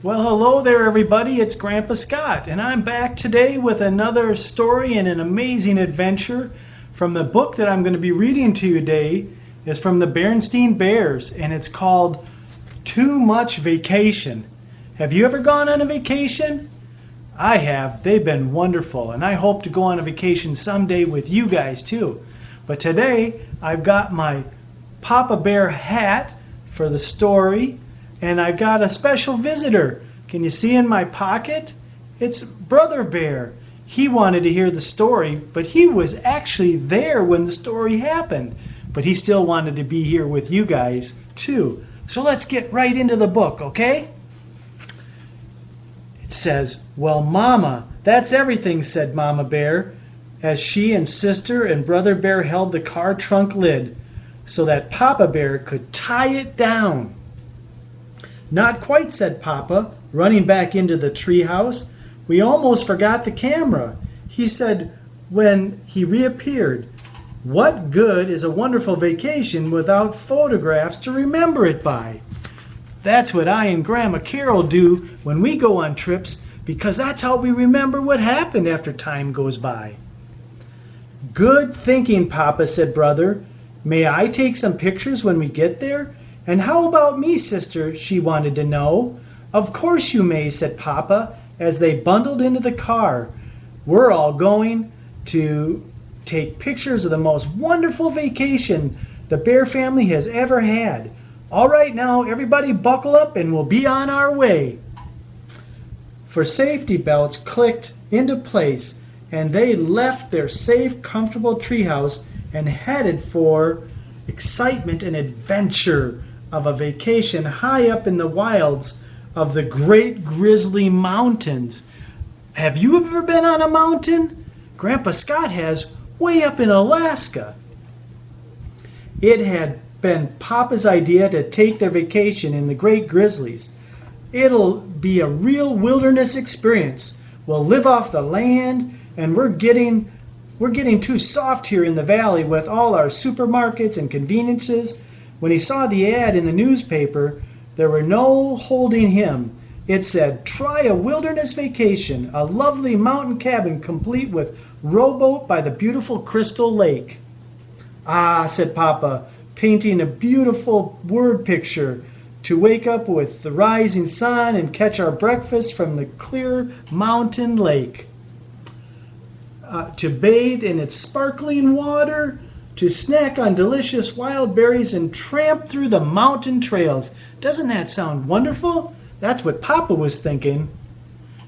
Well, hello there, everybody. It's Grampa Scott, and I'm back today with another story and an amazing adventure from the book that I'm going to be reading to you today. Is from the Bernstain Bears, and it's called Too Much Vacation. Have you ever gone on a vacation? I have. They've been wonderful, and I hope to go on a vacation someday with you guys too. But today, I've got my Papa Bear hat for the story. And I've got a special visitor. Can you see in my pocket? It's Brother Bear. He wanted to hear the story, but he was actually there when the story happened. But he still wanted to be here with you guys, too. So let's get right into the book, okay? It says, "Well, Mama, that's everything," said Mama Bear, as she and Sister and Brother Bear held the car trunk lid so that Papa Bear could tie it down. "Not quite," said Papa, running back into the treehouse. "We almost forgot the camera," he said when he reappeared. "What good is a wonderful vacation without photographs to remember it by?" That's what I and Grandma Carol do when we go on trips, because that's how we remember what happened after time goes by. "Good thinking, Papa," said Brother. "May I take some pictures when we get there? And how about me, Sister?" she wanted to know. "Of course you may," said Papa, as they bundled into the car. "We're all going to take pictures of the most wonderful vacation the Bear family has ever had. All right, now, everybody buckle up and we'll be on our way." For safety belts clicked into place, and they left their safe, comfortable treehouse and headed for excitement and adventure of a vacation high up in the wilds of the Great Grizzly Mountains. Have you ever been on a mountain? Grandpa Scott has, way up in Alaska. It had been Papa's idea to take their vacation in the Great Grizzlies. "It'll be a real wilderness experience. We'll live off the land, and we're getting too soft here in the valley with all our supermarkets and conveniences." When he saw the ad in the newspaper, there were no holding him. It said, "Try a wilderness vacation, a lovely mountain cabin complete with rowboat by the beautiful Crystal Lake." "Ah," said Papa, painting a beautiful word picture, "to wake up with the rising sun and catch our breakfast from the clear mountain lake. To bathe in its sparkling water, to snack on delicious wild berries and tramp through the mountain trails." Doesn't that sound wonderful? That's what Papa was thinking.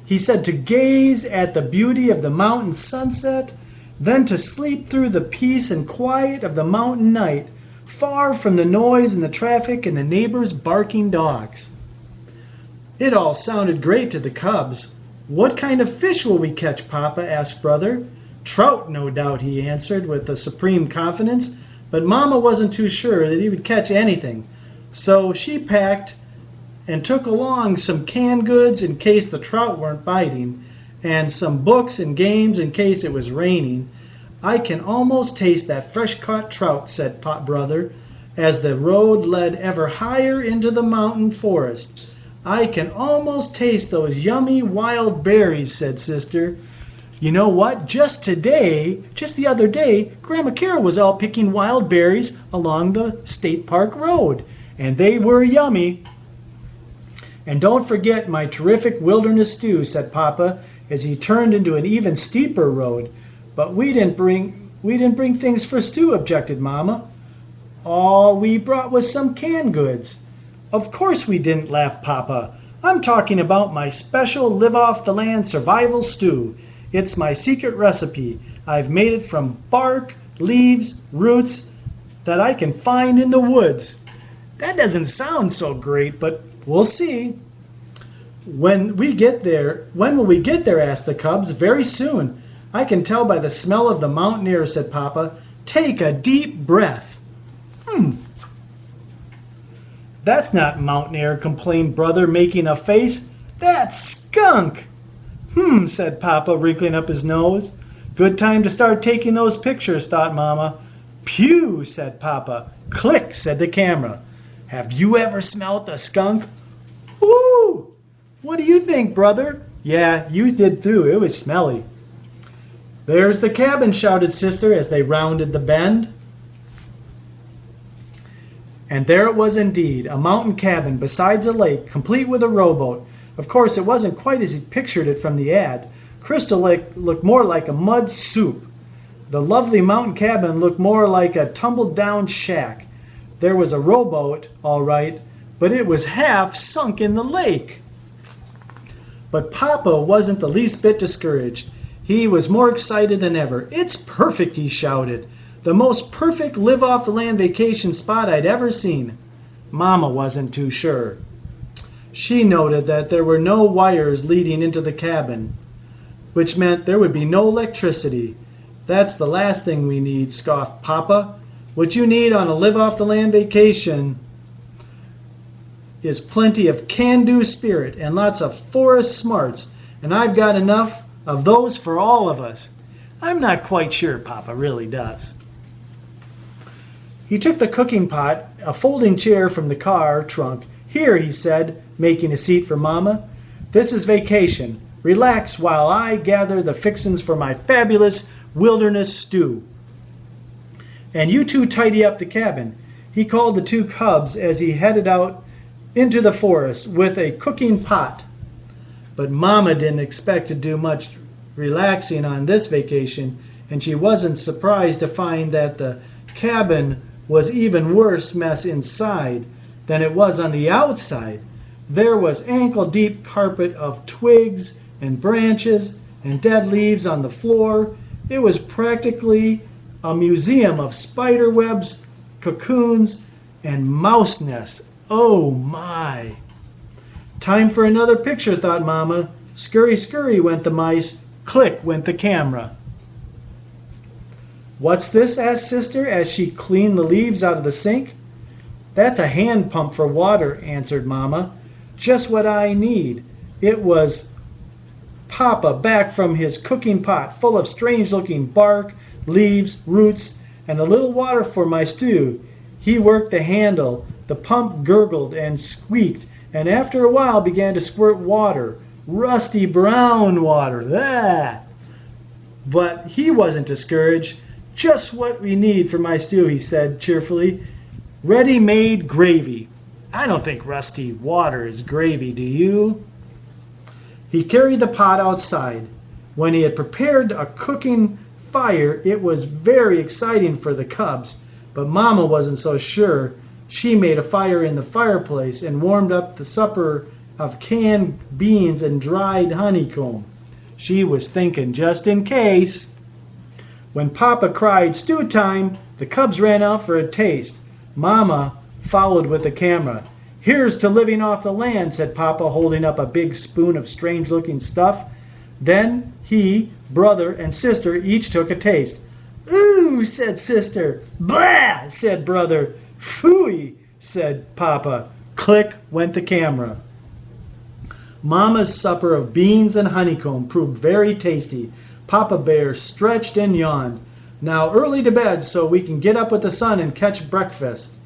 He said to gaze at the beauty of the mountain sunset, then to sleep through the peace and quiet of the mountain night, far from the noise and the traffic and the neighbors' barking dogs. It all sounded great to the cubs. "What kind of fish will we catch, Papa?" asked Brother. "Trout, no doubt," he answered with a supreme confidence, but Mama wasn't too sure that he would catch anything. So she packed and took along some canned goods in case the trout weren't biting, and some books and games in case it was raining. "I can almost taste that fresh-caught trout," said Brother, as the road led ever higher into the mountain forest. "I can almost taste those yummy wild berries," said Sister. "You know what? Just the other day, Grandma Carol was out picking wild berries along the State Park Road, and they were yummy." "And don't forget my terrific wilderness stew," said Papa, as he turned into an even steeper road. "But we didn't bring things for stew," objected Mama. "All we brought was some canned goods." "Of course we didn't," laughed Papa. "I'm talking about my special live-off-the-land survival stew. It's my secret recipe. I've made it from bark, leaves, roots that I can find in the woods." That doesn't sound so great, but we'll see. When will we get there?" asked the cubs. "Very soon. I can tell by the smell of the mountain air," said Papa. "Take a deep breath." "That's not mountain air," complained Brother, making a face. "That's skunk." Said Papa, wrinkling up his nose. "Good time to start taking those pictures," thought Mama. "Pew," said Papa. "Click," said the camera. "Have you ever smelt a skunk?" "Ooh, think, brother? Yeah, you did too. It was smelly. There's the cabin, shouted Sister as they rounded the bend. And there it was indeed, a mountain cabin besides a lake, complete with a rowboat. Of course, it wasn't quite as he pictured it from the ad. Crystal Lake looked more like a mud soup. The lovely mountain cabin looked more like a tumbled-down shack. There was a rowboat, all right, but it was half sunk in the lake. But Papa wasn't the least bit discouraged. He was more excited than ever. It's perfect, he shouted. The most perfect live-off-the-land vacation spot I'd ever seen. Mama wasn't too sure. She noted that there were no wires leading into the cabin, which meant there would be no electricity. That's the last thing we need, scoffed Papa. What you need on a live-off-the-land vacation is plenty of can-do spirit and lots of forest smarts, and I've got enough of those for all of us. I'm not quite sure Papa really does. He took the cooking pot, a folding chair from the car trunk. Here, he said, making a seat for Mama. This is vacation. Relax while I gather the fixins for my fabulous wilderness stew. And you two tidy up the cabin. He called the two cubs as he headed out into the forest with a cooking pot. But Mama didn't expect to do much relaxing on this vacation, and she wasn't surprised to find that the cabin was even worse mess inside than it was on the outside. There was ankle-deep carpet of twigs and branches and dead leaves on the floor. It was practically a museum of spider webs, cocoons, and mouse nests. Oh my! Time for another picture, thought Mama. Scurry, scurry went the mice. Click went the camera. What's this? Asked Sister as she cleaned the leaves out of the sink. That's a hand pump for water, answered Mama. Just what I need. It was Papa back from his cooking pot full of strange-looking bark, leaves, roots, and a little water for my stew. He worked the handle. The pump gurgled and squeaked, and after a while began to squirt water. Rusty brown water. Ah! But he wasn't discouraged. Just what we need for my stew, he said cheerfully. Ready-made gravy. I don't think rusty water is gravy, do you? He carried the pot outside. When he had prepared a cooking fire, it was very exciting for the cubs, but Mama wasn't so sure. She made a fire in the fireplace and warmed up the supper of canned beans and dried honeycomb. She was thinking just in case. When Papa cried, "Stew time," the cubs ran out for a taste. Mama followed with the camera. "Here's to living off the land," said Papa, holding up a big spoon of strange-looking stuff. Then he, brother, and sister each took a taste. "Ooh," said Sister. "Blah," said brother. "Phooey," said Papa. Click went the camera. Mama's supper of beans and honeycomb proved very tasty. Papa Bear stretched and yawned. "Now early to bed so we can get up with the sun and catch breakfast."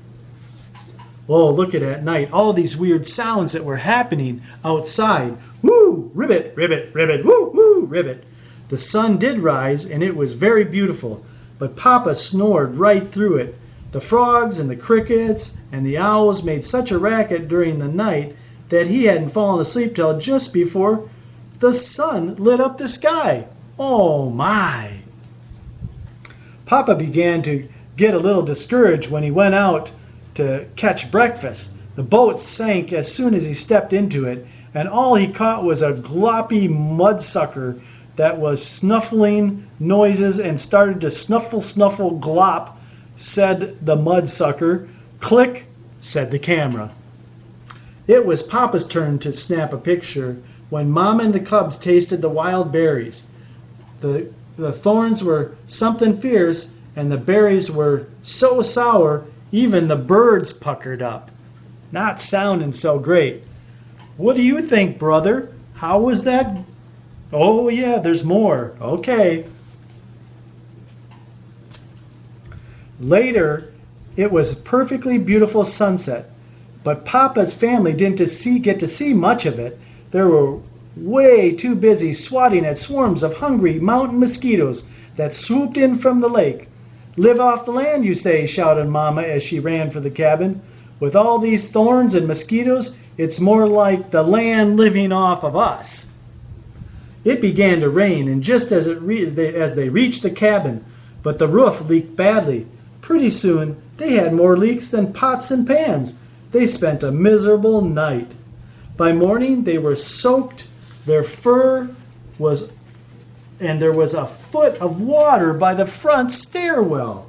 Oh, look at night. All these weird sounds that were happening outside. Woo! Ribbit, ribbit, ribbit. Woo, woo, ribbit. The sun did rise, and it was very beautiful, but Papa snored right through it. The frogs and the crickets and the owls made such a racket during the night that he hadn't fallen asleep till just before the sun lit up the sky. Oh, my! Papa began to get a little discouraged when he went out to catch breakfast. The boat sank as soon as he stepped into it, and all he caught was a gloppy mudsucker that was snuffling noises and started to snuffle, snuffle, glop, said the mudsucker. Click, said the camera. It was Papa's turn to snap a picture when Mama and the cubs tasted the wild berries. The thorns were something fierce, and the berries were so sour, even the birds puckered up. Not sounding so great. What do you think, brother? How was that? Oh, yeah, there's more. Okay. Later, it was perfectly beautiful sunset, but Papa's family didn't get to see much of it. There were way too busy swatting at swarms of hungry mountain mosquitoes that swooped in from the lake. "Live off the land, you say," shouted Mama as she ran for the cabin. "With all these thorns and mosquitoes, it's more like the land living off of us." It began to rain, and just as they reached the cabin, but the roof leaked badly. Pretty soon, they had more leaks than pots and pans. They spent a miserable night. By morning, they were soaked. Their fur was, and there was a foot of water by the front stairwell.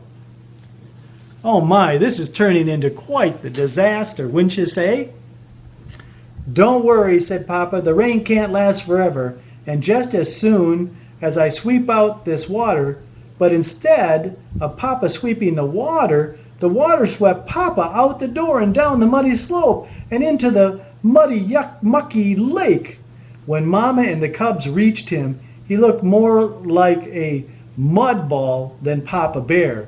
"Oh my, this is turning into quite the disaster, wouldn't you say?" "Don't worry," said Papa. "The rain can't last forever, and just as soon as I sweep out this water," but instead of Papa sweeping the water swept Papa out the door and down the muddy slope and into the muddy, mucky lake. When Mama and the cubs reached him, he looked more like a mud ball than Papa Bear.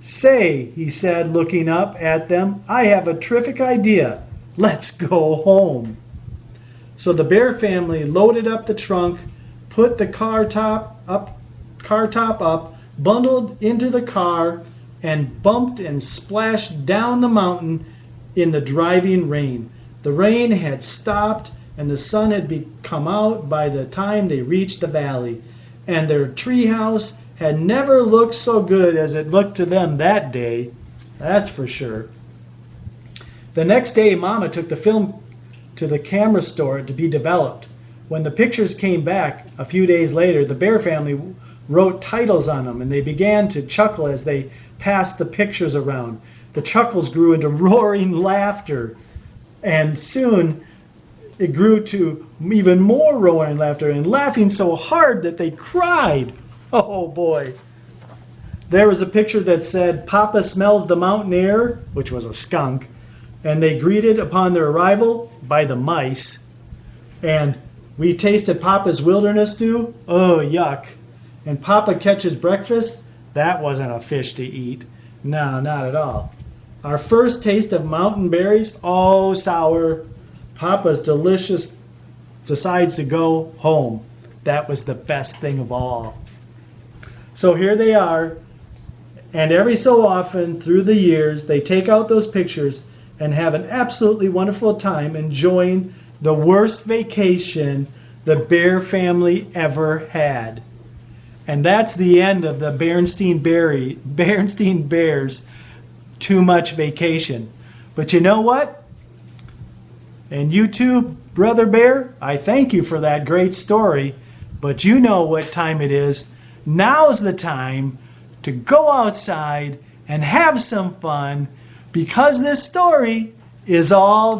"Say," he said, looking up at them, "I have a terrific idea. Let's go home." So the Bear family loaded up the trunk, put the car top up, bundled into the car, and bumped and splashed down the mountain in the driving rain. The rain had stopped, and the sun had come out by the time they reached the valley, and their treehouse had never looked so good as it looked to them that day. That's for sure. The next day, Mama took the film to the camera store to be developed. When the pictures came back a few days later, the Bear family wrote titles on them, and they began to chuckle as they passed the pictures around. The chuckles grew into roaring laughter, and soon it grew to even more roaring laughter, and laughing so hard that they cried. Oh boy. There was a picture that said, "Papa smells the mountain air," which was a skunk, and they greeted upon their arrival by the mice. And "We tasted Papa's wilderness stew." Oh, yuck. And "Papa catches breakfast." That wasn't a fish to eat. No, not at all. Our first taste of mountain berries. Oh, sour. Papa's delicious decides to go home. That was the best thing of all. So here they are. And every so often through the years, they take out those pictures and have an absolutely wonderful time enjoying the worst vacation the Bear family ever had. And that's the end of the Bernstain Bears Too Much Vacation. But you know what? And you too, Brother Bear, I thank you for that great story. But you know what time it is. Now's the time to go outside and have some fun, because this story is all